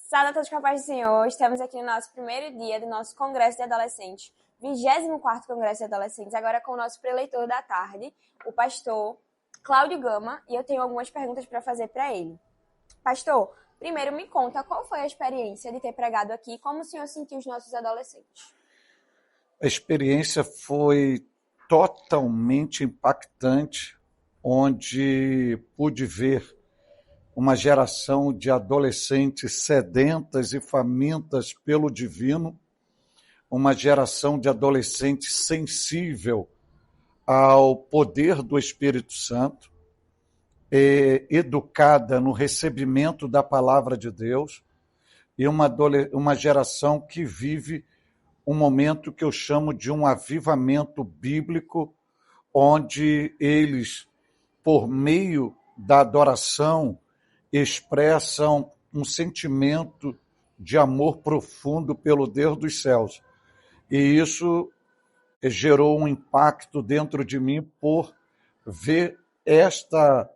Salve a todos com a paz do Senhor. Estamos aqui no nosso primeiro dia do nosso Congresso de Adolescentes, 24º Congresso de Adolescentes, agora com o nosso preleitor da tarde, o pastor Cláudio Gama, e eu tenho algumas perguntas para fazer para ele. Pastor, primeiro me conta qual foi a experiência de ter pregado aqui, como o senhor sentiu os nossos adolescentes? A experiência foi totalmente impactante, onde pude ver uma geração de adolescentes sedentas e famintas pelo divino, uma geração de adolescentes sensível ao poder do Espírito Santo, educada no recebimento da palavra de Deus, e uma geração que vive um momento que eu chamo de um avivamento bíblico, onde eles, por meio da adoração, expressam um sentimento de amor profundo pelo Deus dos céus. E isso gerou um impacto dentro de mim por ver esta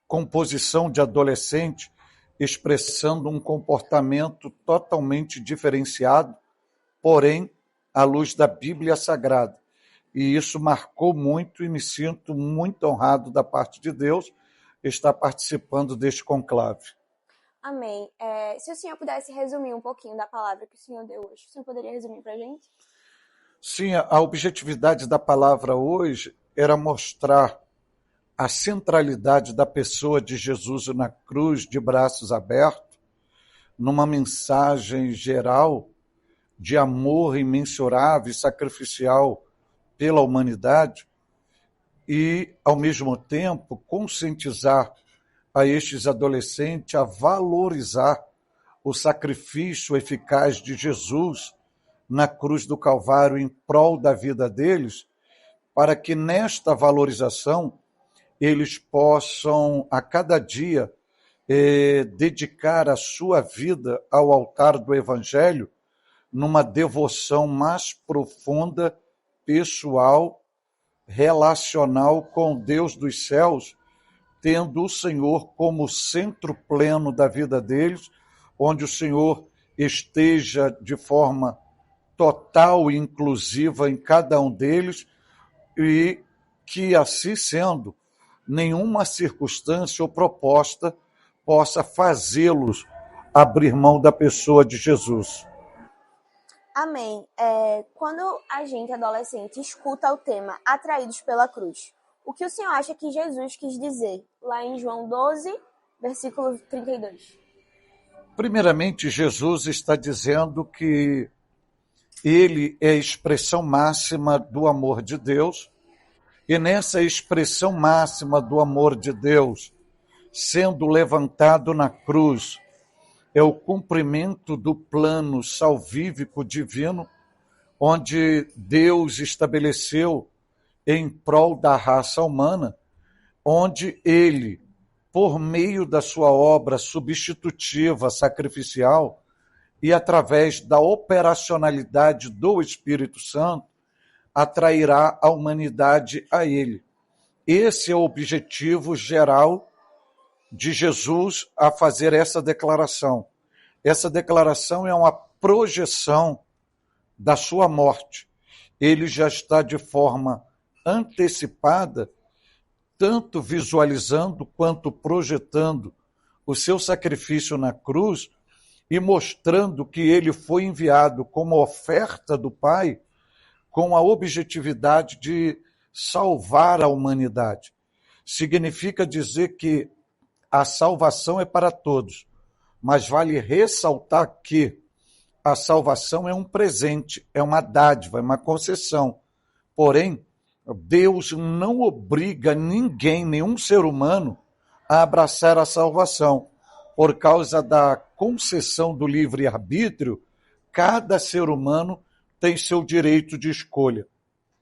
composição de adolescente expressando um comportamento totalmente diferenciado, porém, à luz da Bíblia Sagrada. E isso marcou muito e me sinto muito honrado da parte de Deus estar participando deste conclave. Amém. Se o senhor pudesse resumir um pouquinho da palavra que o senhor deu hoje, o senhor poderia resumir para a gente? Sim, a objetividade da palavra hoje era mostrar a centralidade da pessoa de Jesus na cruz, de braços abertos, numa mensagem geral de amor imensurável e sacrificial pela humanidade, e, ao mesmo tempo, conscientizar a estes adolescentes a valorizar o sacrifício eficaz de Jesus na cruz do Calvário em prol da vida deles, para que nesta valorização eles possam, a cada dia, dedicar a sua vida ao altar do Evangelho numa devoção mais profunda, pessoal, relacional com Deus dos céus, tendo o Senhor como centro pleno da vida deles, onde o Senhor esteja de forma total e inclusiva em cada um deles, e que, assim sendo, nenhuma circunstância ou proposta possa fazê-los abrir mão da pessoa de Jesus. Amém. Quando a gente, adolescente, escuta o tema Atraídos pela Cruz, o que o senhor acha que Jesus quis dizer lá em João 12, versículo 32? Primeiramente, Jesus está dizendo que ele é a expressão máxima do amor de Deus, e nessa expressão máxima do amor de Deus, sendo levantado na cruz, é o cumprimento do plano salvífico divino, onde Deus estabeleceu em prol da raça humana, onde ele, por meio da sua obra substitutiva, sacrificial, e através da operacionalidade do Espírito Santo, atrairá a humanidade a ele. Esse é o objetivo geral de Jesus a fazer essa declaração. Essa declaração é uma projeção da sua morte. Ele já está de forma antecipada, tanto visualizando quanto projetando o seu sacrifício na cruz e mostrando que ele foi enviado como oferta do Pai, com a objetividade de salvar a humanidade. Significa dizer que a salvação é para todos, mas vale ressaltar que a salvação é um presente, é uma dádiva, é uma concessão. Porém, Deus não obriga ninguém, nenhum ser humano, a abraçar a salvação. Por causa da concessão do livre-arbítrio, cada ser humano tem seu direito de escolha.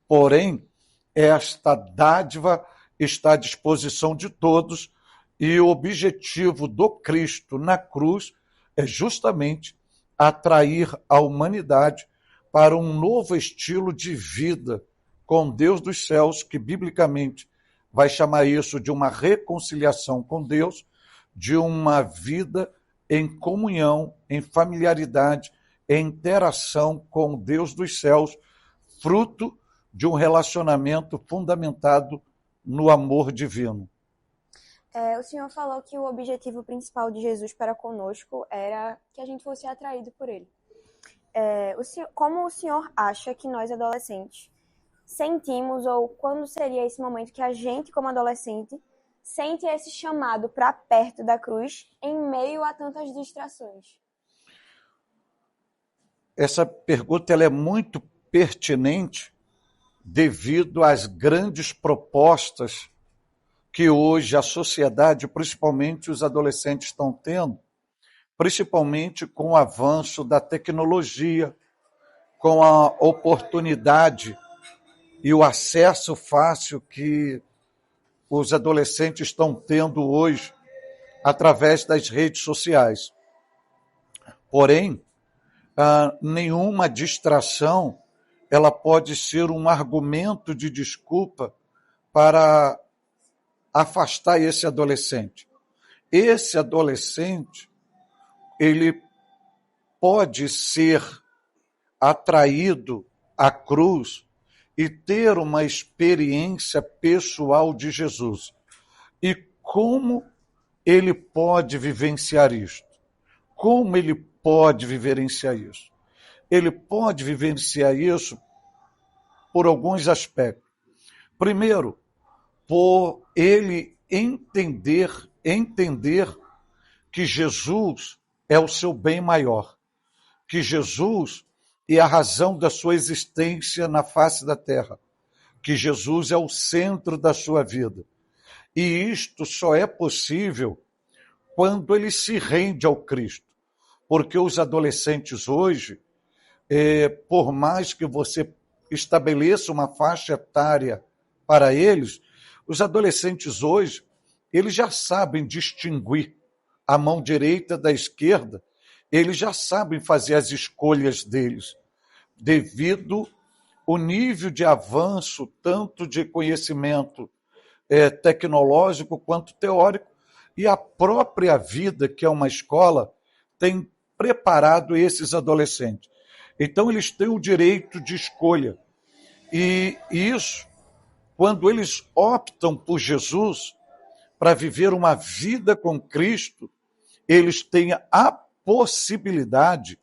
Porém, esta dádiva está à disposição de todos, e o objetivo do Cristo na cruz é justamente atrair a humanidade para um novo estilo de vida com Deus dos céus, que biblicamente vai chamar isso de uma reconciliação com Deus, de uma vida em comunhão, em familiaridade, em interação com o Deus dos céus, fruto de um relacionamento fundamentado no amor divino. O senhor falou que o objetivo principal de Jesus para conosco era que a gente fosse atraído por ele. Como o senhor acha que nós, adolescentes, sentimos, ou quando seria esse momento que a gente, como adolescente, sente esse chamado para perto da cruz em meio a tantas distrações? Essa pergunta ela é muito pertinente devido às grandes propostas que hoje a sociedade, principalmente os adolescentes, estão tendo, principalmente com o avanço da tecnologia, com a oportunidade e o acesso fácil que os adolescentes estão tendo hoje através das redes sociais. Porém, nenhuma distração ela pode ser um argumento de desculpa para afastar esse adolescente. Esse adolescente, ele pode ser atraído à cruz e ter uma experiência pessoal de Jesus. E como ele pode vivenciar isto? Como ele pode vivenciar isso? Ele pode vivenciar isso por alguns aspectos. Primeiro, por ele entender que Jesus é o seu bem maior, que Jesus é a razão da sua existência na face da terra, que Jesus é o centro da sua vida. E isto só é possível quando ele se rende ao Cristo, porque os adolescentes hoje, por mais que você estabeleça uma faixa etária para eles, os adolescentes hoje, eles já sabem distinguir a mão direita da esquerda, eles já sabem fazer as escolhas deles, devido ao nível de avanço, tanto de conhecimento tecnológico quanto teórico, e a própria vida, que é uma escola, tem preparado esses adolescentes. Então, eles têm o direito de escolha. E isso, quando eles optam por Jesus para viver uma vida com Cristo, eles têm a possibilidade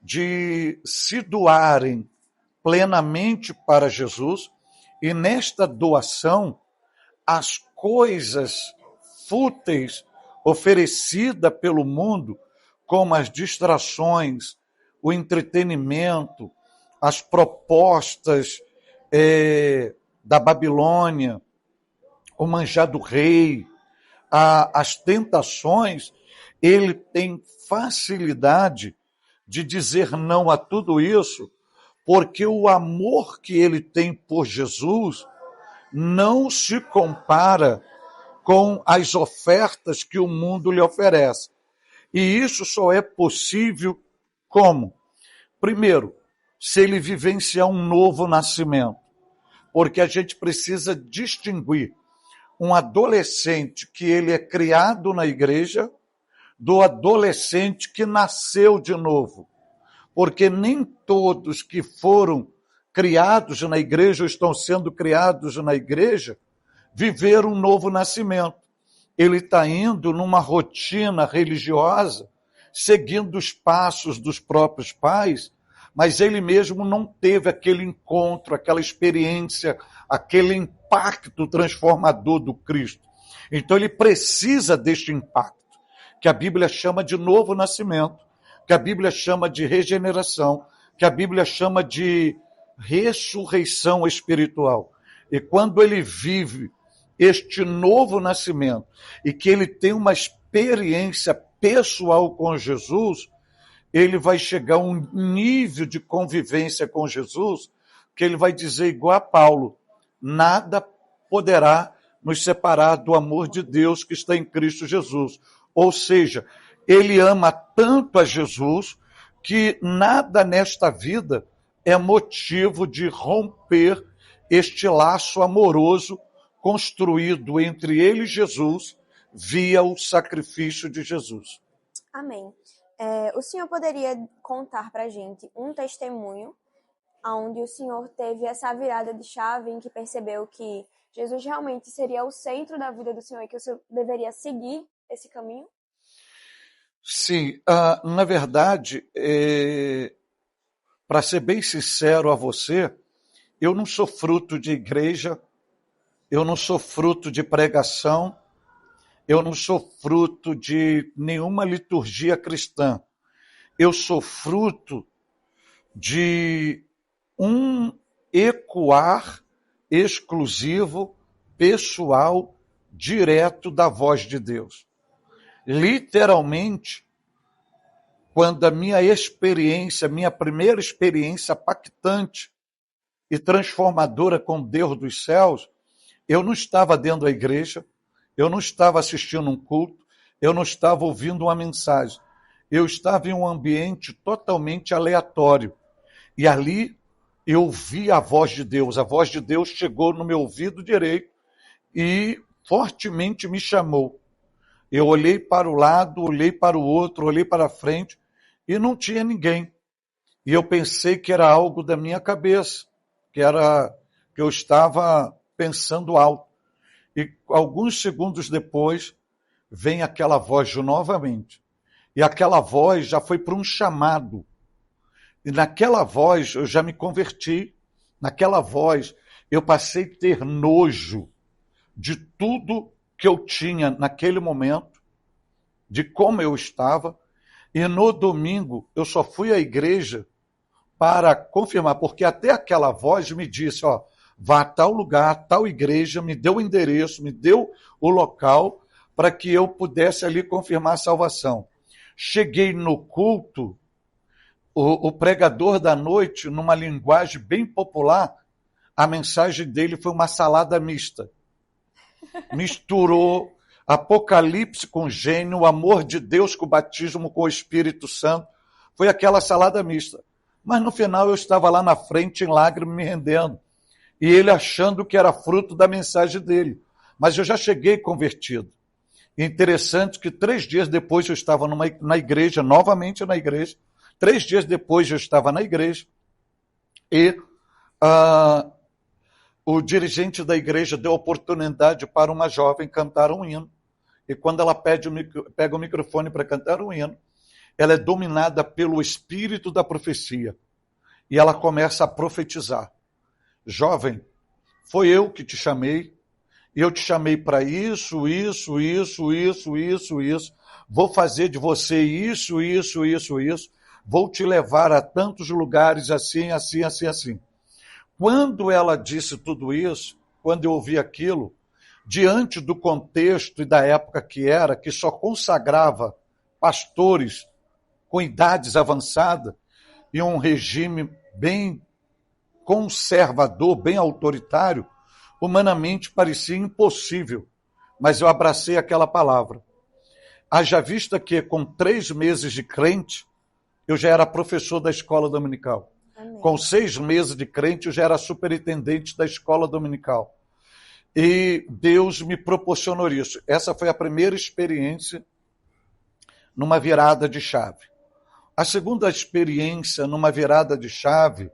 de se doarem plenamente para Jesus, e nesta doação, as coisas fúteis oferecidas pelo mundo, como as distrações, o entretenimento, as propostas da Babilônia, o manjar do rei, as tentações, ele tem facilidade de dizer não a tudo isso, porque o amor que ele tem por Jesus não se compara com as ofertas que o mundo lhe oferece. E isso só é possível como? Primeiro, se ele vivenciar um novo nascimento, porque a gente precisa distinguir um adolescente que ele é criado na igreja do adolescente que nasceu de novo, porque nem todos que foram criados na igreja ou estão sendo criados na igreja viveram um novo nascimento. Ele está indo numa rotina religiosa, seguindo os passos dos próprios pais, mas ele mesmo não teve aquele encontro, aquela experiência, aquele impacto transformador do Cristo. Então ele precisa deste impacto, que a Bíblia chama de novo nascimento, que a Bíblia chama de regeneração, que a Bíblia chama de ressurreição espiritual. E quando ele vive este novo nascimento e que ele tem uma experiência pessoal com Jesus, ele vai chegar a um nível de convivência com Jesus que ele vai dizer igual a Paulo: nada poderá nos separar do amor de Deus que está em Cristo Jesus. Ou seja, ele ama tanto a Jesus que nada nesta vida é motivo de romper este laço amoroso construído entre ele e Jesus via o sacrifício de Jesus. Amém. O senhor poderia contar para a gente um testemunho onde o senhor teve essa virada de chave em que percebeu que Jesus realmente seria o centro da vida do senhor e que o senhor deveria seguir esse caminho? Sim, na verdade, para ser bem sincero a você, eu não sou fruto de igreja, eu não sou fruto de pregação, eu não sou fruto de nenhuma liturgia cristã. Eu sou fruto de um ecoar exclusivo, pessoal, direto da voz de Deus. Literalmente, quando a minha experiência, minha primeira experiência impactante e transformadora com Deus dos céus, eu não estava dentro da igreja, eu não estava assistindo um culto, eu não estava ouvindo uma mensagem. Eu estava em um ambiente totalmente aleatório. E ali eu vi a voz de Deus. A voz de Deus chegou no meu ouvido direito e fortemente me chamou. Eu olhei para o lado, olhei para o outro, olhei para a frente e não tinha ninguém. E eu pensei que era algo da minha cabeça, que eu estava pensando alto. E alguns segundos depois, vem aquela voz novamente. E aquela voz já foi para um chamado. E naquela voz eu já me converti. Naquela voz eu passei a ter nojo de tudo que eu tinha naquele momento, de como eu estava. E no domingo eu só fui à igreja para confirmar, porque até aquela voz me disse, vá a tal lugar, a tal igreja, me deu o endereço, me deu o local para que eu pudesse ali confirmar a salvação. Cheguei no culto, o pregador da noite, numa linguagem bem popular, a mensagem dele foi uma salada mista. Misturou Apocalipse com Gênesis, o amor de Deus com o batismo com o Espírito Santo. Foi aquela salada mista. Mas no final eu estava lá na frente, em lágrimas, me rendendo. E ele achando que era fruto da mensagem dele. Mas eu já cheguei convertido. Interessante que 3 dias depois eu estava na igreja, novamente na igreja. 3 dias depois eu estava na igreja. E o dirigente da igreja deu oportunidade para uma jovem cantar um hino. E quando ela pega o microfone para cantar um hino, ela é dominada pelo espírito da profecia. E ela começa a profetizar. Jovem, foi eu que te chamei. E eu te chamei para isso. Vou fazer de você isso. Vou te levar a tantos lugares assim. Quando ela disse tudo isso, quando eu ouvi aquilo, diante do contexto e da época que só consagrava pastores com idades avançadas e um regime bem conservador, bem autoritário, humanamente parecia impossível, mas eu abracei aquela palavra. Haja vista que com 3 meses de crente, eu já era professor da escola dominical. Amém. Com 6 meses de crente, eu já era superintendente da escola dominical. E Deus me proporcionou isso. Essa foi a primeira experiência numa virada de chave. A segunda experiência numa virada de chave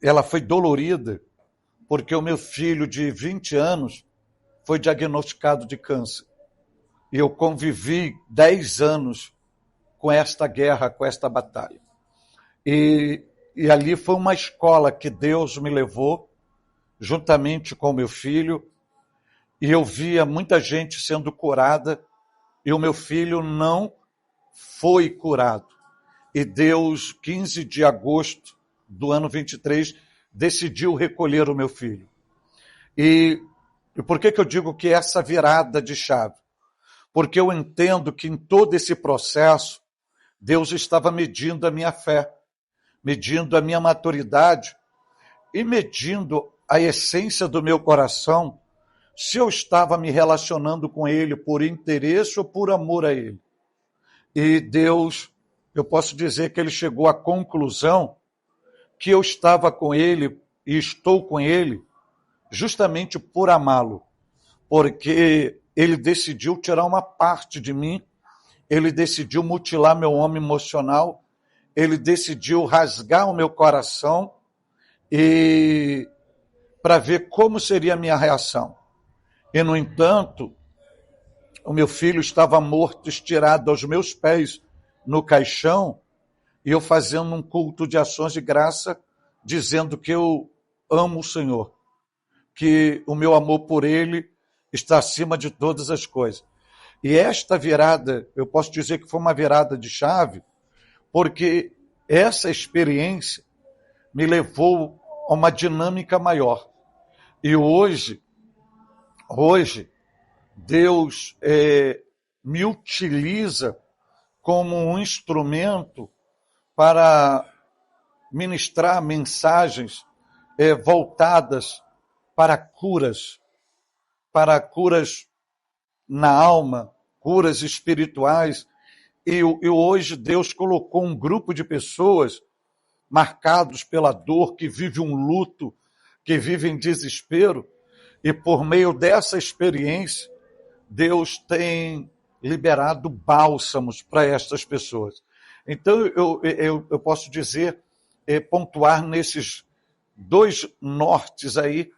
ela foi dolorida, porque o meu filho de 20 anos foi diagnosticado de câncer. E eu convivi 10 anos com esta guerra, com esta batalha. E ali foi uma escola que Deus me levou, juntamente com o meu filho, e eu via muita gente sendo curada, e o meu filho não foi curado. E Deus, 15 de agosto do ano 23, decidiu recolher o meu filho. E por que eu digo que essa virada de chave? Porque eu entendo que em todo esse processo, Deus estava medindo a minha fé, medindo a minha maturidade e medindo a essência do meu coração, se eu estava me relacionando com Ele por interesse ou por amor a Ele. E Deus, eu posso dizer que Ele chegou à conclusão que eu estava com Ele e estou com Ele justamente por amá-lo. Porque ele decidiu tirar uma parte de mim, ele decidiu mutilar meu homem emocional, ele decidiu rasgar o meu coração e para ver como seria a minha reação. E, no entanto, o meu filho estava morto, estirado aos meus pés no caixão, e eu fazendo um culto de ações de graça, dizendo que eu amo o Senhor, que o meu amor por Ele está acima de todas as coisas. E esta virada, eu posso dizer que foi uma virada de chave, porque essa experiência me levou a uma dinâmica maior. E hoje Deus me utiliza como um instrumento para ministrar mensagens voltadas para curas na alma, curas espirituais. E hoje Deus colocou um grupo de pessoas marcados pela dor, que vive um luto, que vive em desespero, e por meio dessa experiência, Deus tem liberado bálsamos para estas pessoas. Então, eu posso dizer, pontuar nesses dois nortes aí,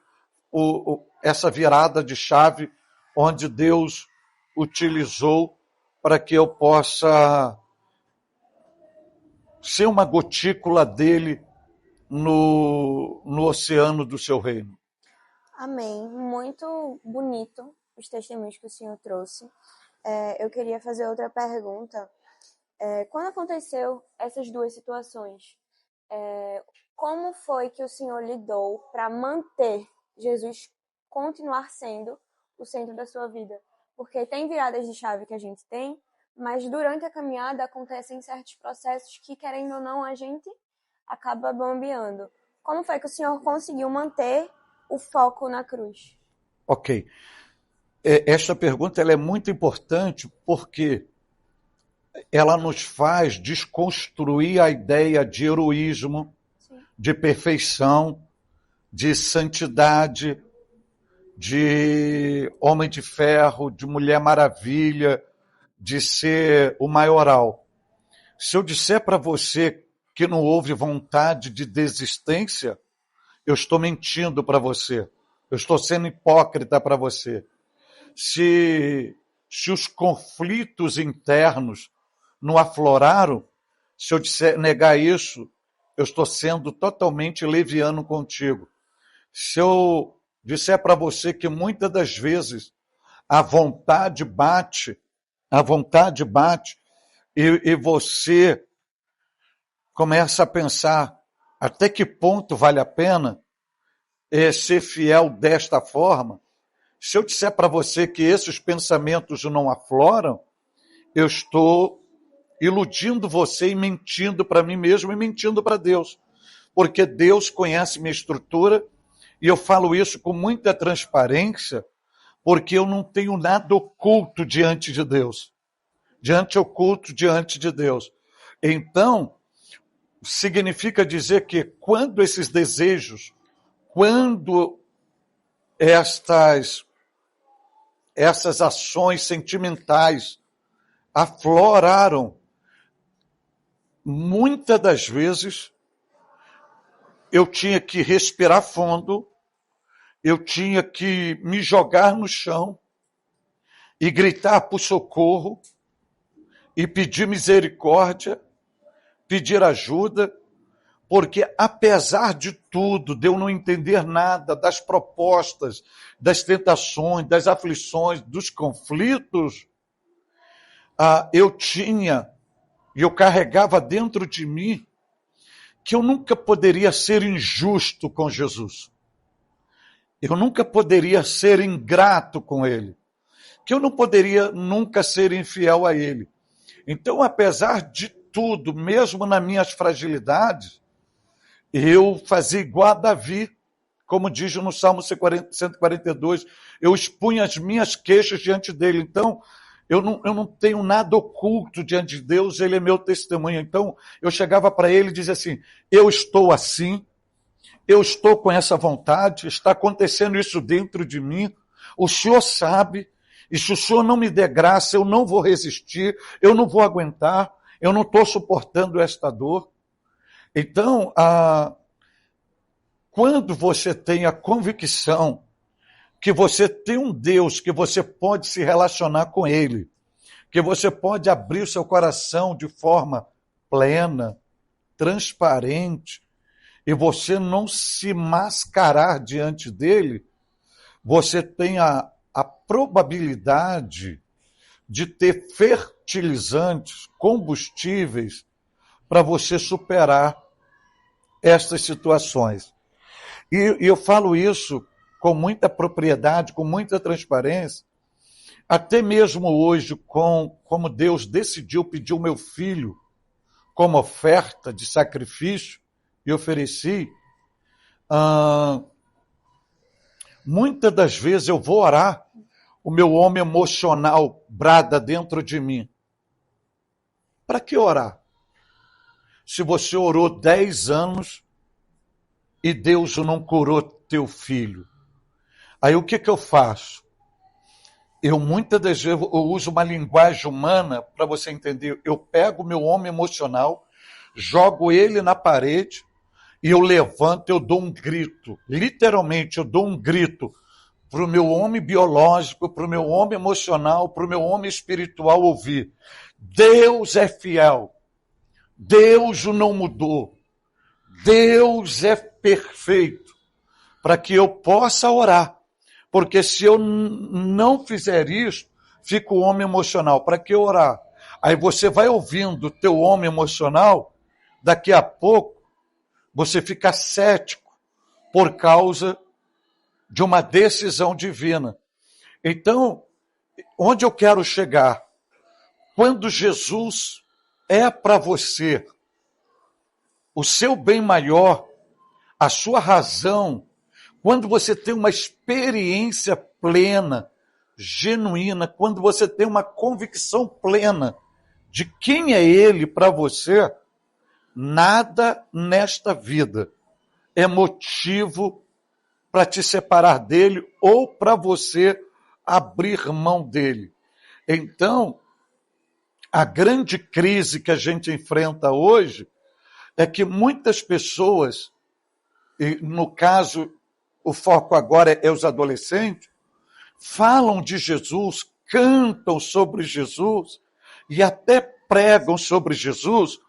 essa virada de chave, onde Deus utilizou para que eu possa ser uma gotícula dele no oceano do seu reino. Amém. Muito bonito os testemunhos que o senhor trouxe. Eu queria fazer outra pergunta. Quando aconteceu essas duas situações, como foi que o senhor lidou para manter Jesus continuar sendo o centro da sua vida? Porque tem viradas de chave que a gente tem, mas durante a caminhada acontecem certos processos que, querendo ou não, a gente acaba bambeando. Como foi que o senhor conseguiu manter o foco na cruz? Ok. Esta pergunta ela é muito importante porque ela nos faz desconstruir a ideia de heroísmo, sim, de perfeição, de santidade, de homem de ferro, de mulher maravilha, de ser o maioral. Se eu disser para você que não houve vontade de desistência, eu estou mentindo para você. Eu estou sendo hipócrita para você. Se os conflitos internos não afloraram, se eu negar isso, eu estou sendo totalmente leviano contigo. Se eu disser para você que muitas das vezes a vontade bate, e você começa a pensar até que ponto vale a pena ser fiel desta forma. Se eu disser para você que esses pensamentos não afloram, eu estou iludindo você e mentindo para mim mesmo e mentindo para Deus. Porque Deus conhece minha estrutura e eu falo isso com muita transparência, porque eu não tenho nada oculto diante de Deus. Oculto diante de Deus. Então, significa dizer que quando esses desejos, quando essas ações sentimentais afloraram, muitas das vezes eu tinha que respirar fundo, eu tinha que me jogar no chão e gritar por socorro e pedir misericórdia, pedir ajuda, porque apesar de tudo, de eu não entender nada das propostas, das tentações, das aflições, dos conflitos, eu tinha e eu carregava dentro de mim que eu nunca poderia ser injusto com Jesus. Eu nunca poderia ser ingrato com Ele. Que eu não poderia nunca ser infiel a Ele. Então, apesar de tudo, mesmo nas minhas fragilidades, eu fazia igual a Davi, como diz no Salmo 142, eu expunha as minhas queixas diante dele. Então, eu não tenho nada oculto diante de Deus, ele é meu testemunho. Então, eu chegava para ele e dizia assim, eu estou assim, eu estou com essa vontade, está acontecendo isso dentro de mim, o Senhor sabe, E se o Senhor não me der graça, eu não vou resistir, eu não vou aguentar, eu não estou suportando esta dor. Então, quando você tem a convicção que você tem um Deus que você pode se relacionar com Ele, que você pode abrir o seu coração de forma plena, transparente, e você não se mascarar diante dele, você tem a probabilidade de ter fertilizantes, combustíveis, para você superar estas situações. E eu falo isso com muita propriedade, com muita transparência, até mesmo hoje, como Deus decidiu pedir o meu filho como oferta de sacrifício, e ofereci, muitas das vezes eu vou orar, o meu homem emocional brada dentro de mim. Para que orar? Se você orou 10 anos e Deus não curou teu filho. Aí o que eu faço? Eu muitas das vezes eu uso uma linguagem humana para você entender. Eu pego o meu homem emocional, jogo ele na parede e eu levanto, eu dou um grito. Literalmente, eu dou um grito para o meu homem biológico, para o meu homem emocional, para o meu homem espiritual ouvir. Deus é fiel. Deus não mudou. Deus é perfeito. Para que eu possa orar. Porque se eu não fizer isso, fico homem emocional. Para que orar? Aí você vai ouvindo o teu homem emocional, daqui a pouco você fica cético por causa de uma decisão divina. Então, onde eu quero chegar? Quando Jesus é para você o seu bem maior, a sua razão, quando você tem uma experiência plena, genuína, quando você tem uma convicção plena de quem é Ele para você, nada nesta vida é motivo para te separar dele ou para você abrir mão dele. Então, a grande crise que a gente enfrenta hoje é que muitas pessoas, e no caso, o foco agora é os adolescentes, falam de Jesus, cantam sobre Jesus e até pregam sobre Jesus,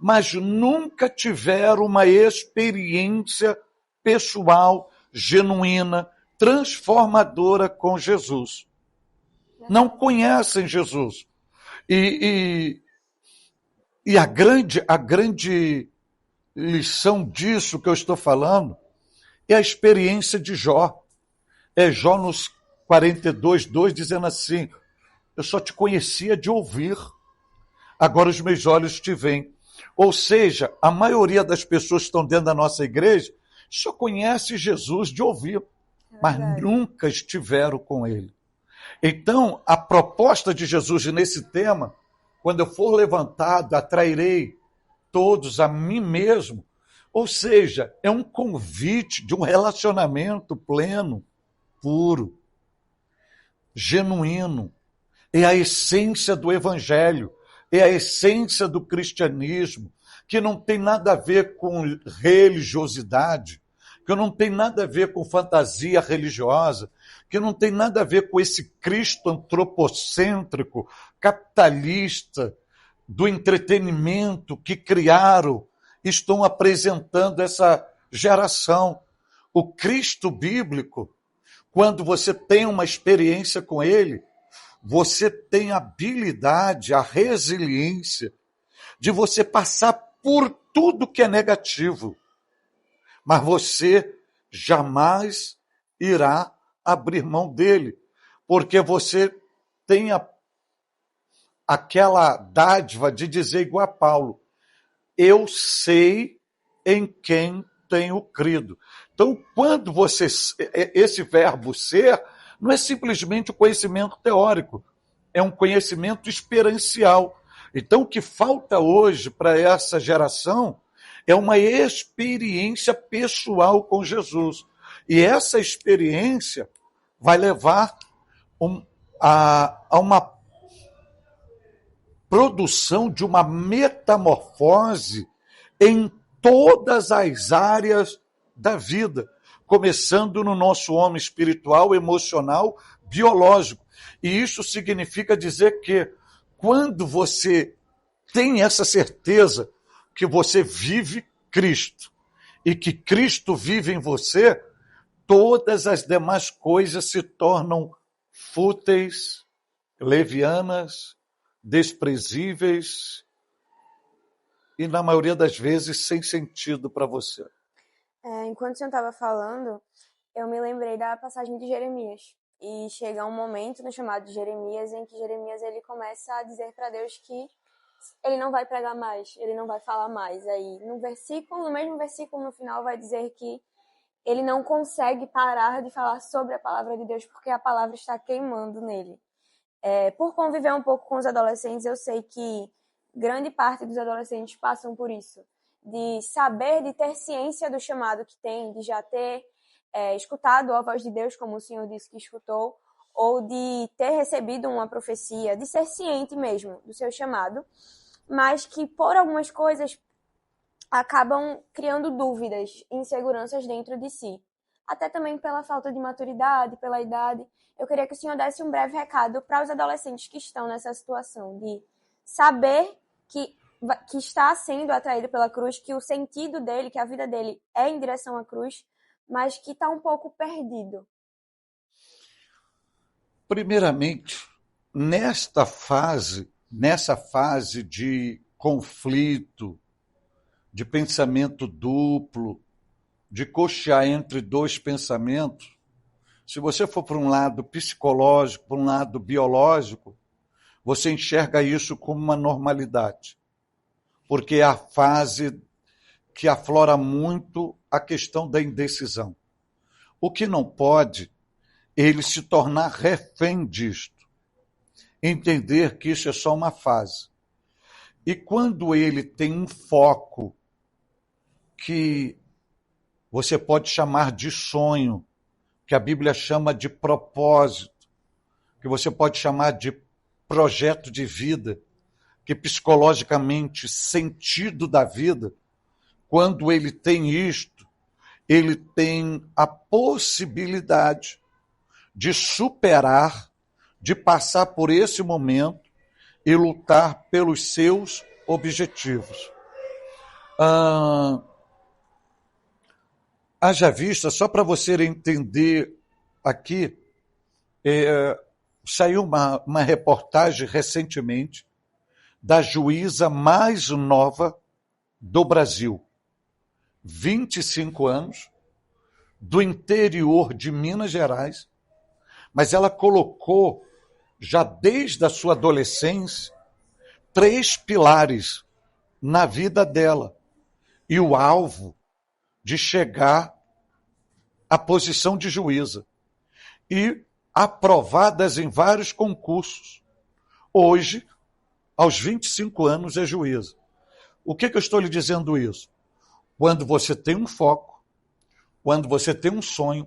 mas nunca tiveram uma experiência pessoal, genuína, transformadora com Jesus. Não conhecem Jesus. E a grande lição disso que eu estou falando é a experiência de Jó. É Jó nos 42:2 dizendo assim: eu só te conhecia de ouvir, agora os meus olhos te veem. Ou seja, a maioria das pessoas que estão dentro da nossa igreja só conhece Jesus de ouvir, mas nunca estiveram com ele. Então, a proposta de Jesus nesse tema, quando eu for levantado, atrairei todos a mim mesmo, ou seja, é um convite de um relacionamento pleno, puro, genuíno. É a essência do evangelho, é a essência do cristianismo, que não tem nada a ver com religiosidade, que não tem nada a ver com fantasia religiosa, que não tem nada a ver com esse Cristo antropocêntrico, capitalista, do entretenimento que criaram, estão apresentando essa geração. O Cristo bíblico, quando você tem uma experiência com ele, você tem a habilidade, a resiliência de você passar por tudo que é negativo. Mas você jamais irá abrir mão dele, porque você tem aquela dádiva de dizer igual a Paulo: eu sei em quem tenho crido. Então, quando você, esse verbo ser, não é simplesmente o conhecimento teórico, é um conhecimento experiencial. Então, o que falta hoje para essa geração é uma experiência pessoal com Jesus. E essa experiência vai levar a uma produção de uma metamorfose em todas as áreas da vida, começando no nosso homem espiritual, emocional, biológico. E isso significa dizer que quando você tem essa certeza que você vive Cristo e que Cristo vive em você, todas as demais coisas se tornam fúteis, levianas, desprezíveis e, na maioria das vezes, sem sentido para você. Enquanto o senhor estava falando, eu me lembrei da passagem de Jeremias. E chega um momento no chamado de Jeremias em que Jeremias ele começa a dizer para Deus que ele não vai pregar mais, ele não vai falar mais. Aí no mesmo versículo no final vai dizer que ele não consegue parar de falar sobre a palavra de Deus porque a palavra está queimando nele. Por conviver um pouco com os adolescentes, eu sei que grande parte dos adolescentes passam por isso. De saber, de ter ciência do chamado que tem, de já ter escutado a voz de Deus, como o senhor disse que escutou, ou de ter recebido uma profecia, de ser ciente mesmo do seu chamado, mas que por algumas coisas acabam criando dúvidas, inseguranças dentro de si. Até também pela falta de maturidade, pela idade. Eu queria que o senhor desse um breve recado para os adolescentes que estão nessa situação, de saber que está sendo atraído pela cruz, que o sentido dele, que a vida dele é em direção à cruz, mas que está um pouco perdido. Primeiramente, nessa fase de conflito, de pensamento duplo, de cochear entre dois pensamentos, se você for para um lado psicológico, para um lado biológico, você enxerga isso como uma normalidade, porque é a fase que aflora muito a questão da indecisão. O que não pode ele se tornar refém disto, entender que isso é só uma fase. E quando ele tem um foco que você pode chamar de sonho, que a Bíblia chama de propósito, que você pode chamar de projeto de vida, que psicologicamente sentido da vida, quando ele tem isto, ele tem a possibilidade de superar, de passar por esse momento e lutar pelos seus objetivos. Haja vista, só para você entender aqui, saiu uma reportagem recentemente da juíza mais nova do Brasil, 25 anos, do interior de Minas Gerais, mas ela colocou, já desde a sua adolescência, 3 pilares na vida dela e o alvo de chegar à posição de juíza e aprovadas em vários concursos. Hoje, aos 25 anos, é juíza. O que eu estou lhe dizendo isso? Quando você tem um foco, quando você tem um sonho,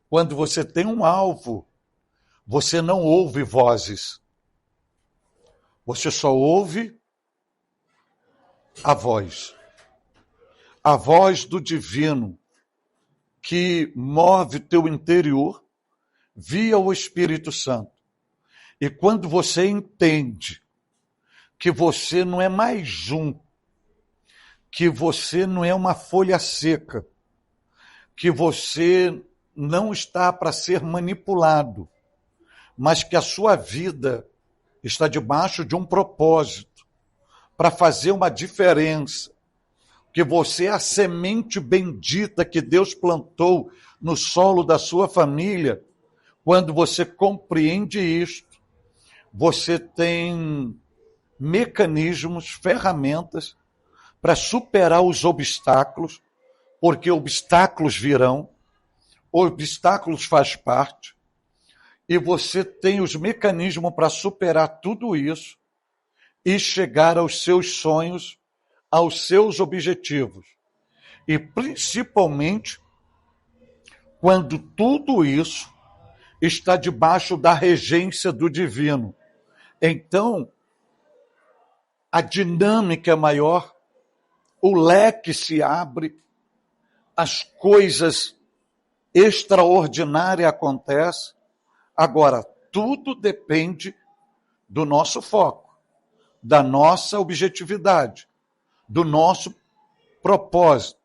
quando você tem um alvo, você não ouve vozes. Você só ouve a voz. A voz do divino que move teu interior via o Espírito Santo. E quando você entende que você não é mais um, que você não é uma folha seca, que você não está para ser manipulado, mas que a sua vida está debaixo de um propósito, para fazer uma diferença, que você é a semente bendita que Deus plantou no solo da sua família. Quando você compreende isto, você tem mecanismos, ferramentas para superar os obstáculos, porque obstáculos virão, obstáculos faz parte, e você tem os mecanismos para superar tudo isso e chegar aos seus sonhos, aos seus objetivos. E principalmente quando tudo isso está debaixo da regência do divino. Então, a dinâmica é maior, o leque se abre, as coisas extraordinárias acontecem. Agora, tudo depende do nosso foco, da nossa objetividade, do nosso propósito.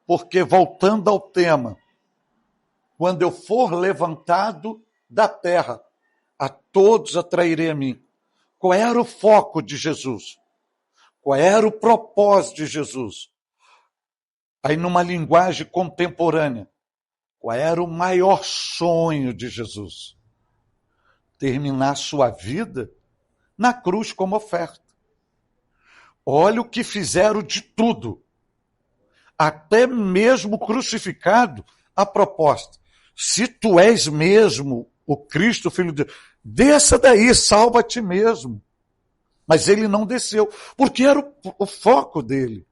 Porque, voltando ao tema, quando eu for levantado da terra, a todos atrairei a mim. Qual era o foco de Jesus? Qual era o propósito de Jesus? Aí, numa linguagem contemporânea, qual era o maior sonho de Jesus? Terminar sua vida na cruz como oferta. Olha o que fizeram de tudo. Até mesmo crucificado, a proposta. Se tu és mesmo o Cristo, Filho de Deus, desça daí, salva a ti mesmo. Mas ele não desceu, porque era o foco dele,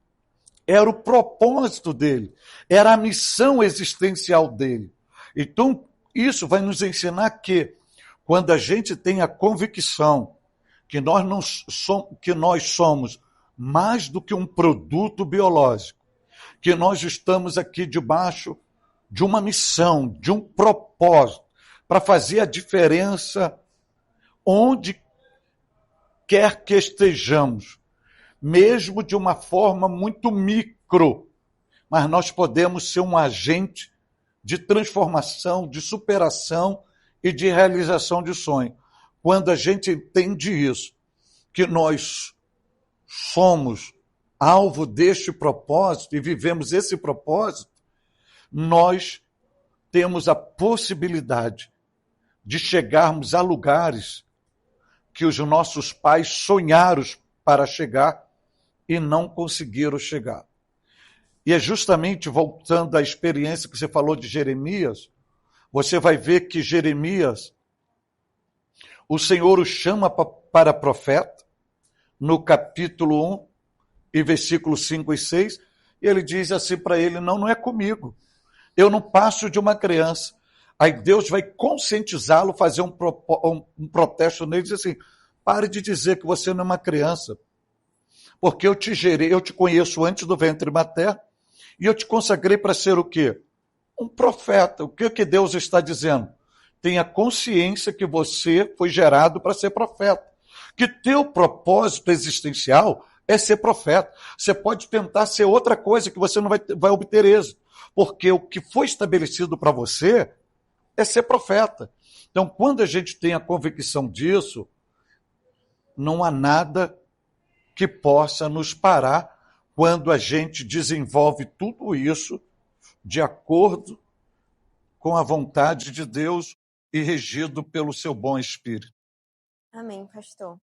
era o propósito dele, era a missão existencial dele. Então, isso vai nos ensinar que, quando a gente tem a convicção que nós somos mais do que um produto biológico, que nós estamos aqui debaixo de uma missão, de um propósito, para fazer a diferença onde quer que estejamos, mesmo de uma forma muito micro, mas nós podemos ser um agente de transformação, de superação e de realização de sonho. Quando a gente entende isso, que nós somos alvo deste propósito e vivemos esse propósito, nós temos a possibilidade de chegarmos a lugares que os nossos pais sonharam para chegar e não conseguiram chegar. E é justamente voltando à experiência que você falou de Jeremias, você vai ver que Jeremias, o Senhor o chama para profeta, no capítulo 1, e versículos 5 e 6, e ele diz assim para ele, não é comigo, eu não passo de uma criança. Aí Deus vai conscientizá-lo, fazer um protesto nele, e dizer assim, pare de dizer que você não é uma criança, porque eu te gerei, eu te conheço antes do ventre materno, e eu te consagrei para ser o quê? Um profeta. O que Deus está dizendo? Tenha consciência que você foi gerado para ser profeta, que teu propósito existencial é ser profeta. Você pode tentar ser outra coisa que você não vai obter êxito, porque o que foi estabelecido para você é ser profeta. Então, quando a gente tem a convicção disso, não há nada que possa nos parar quando a gente desenvolve tudo isso de acordo com a vontade de Deus e regido pelo seu bom espírito. Amém, pastor.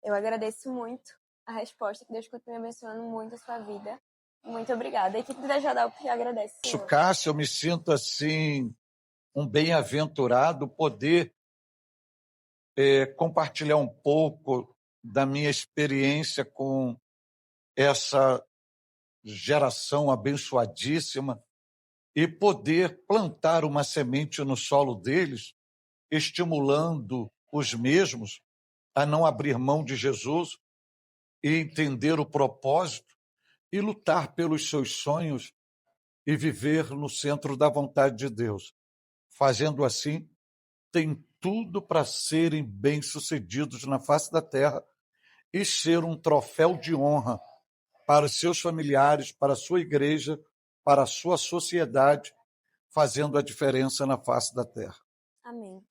Eu agradeço muito a resposta, que Deus continue abençoando muito a sua vida. Muito obrigada. A equipe da Jadalp agradece. Cássio, eu me sinto assim, um bem-aventurado poder compartilhar um pouco da minha experiência com essa geração abençoadíssima e poder plantar uma semente no solo deles, estimulando os mesmos a não abrir mão de Jesus e entender o propósito e lutar pelos seus sonhos e viver no centro da vontade de Deus. Fazendo assim, tem tudo para serem bem-sucedidos na face da terra e ser um troféu de honra para os seus familiares, para a sua igreja, para a sua sociedade, fazendo a diferença na face da terra. Amém.